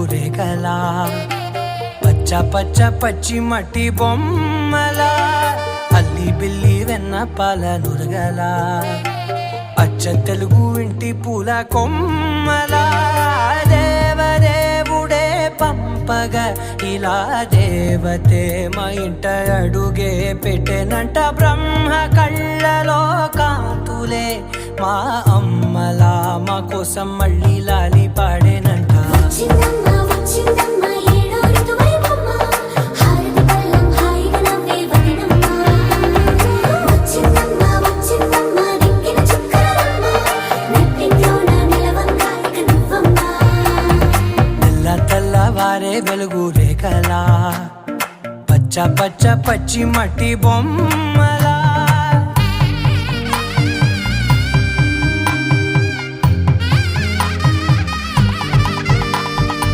రేఖలా పచ్చ పచ్చ పచ్చి మట్టి బొమ్మలా అల్లి బిల్లి వెన్న పాల నురగలా అచ్చ తెలుగు ఇంటి పూల కొమ్మలా దేవదేవుడే పంపగా ఇలా దేవతే మా ఇంట అడుగే పెట్టెనంట బ్రహ్మ కళ్ళలో కాంతులే మా అమ్మలా మా కోసం మళ్ళీ లాలి పాడేనంట. తెల్లవారే వెలుగు రేఖలా పచ్చ పచ్చ పచ్చి మట్టి బొమ్మ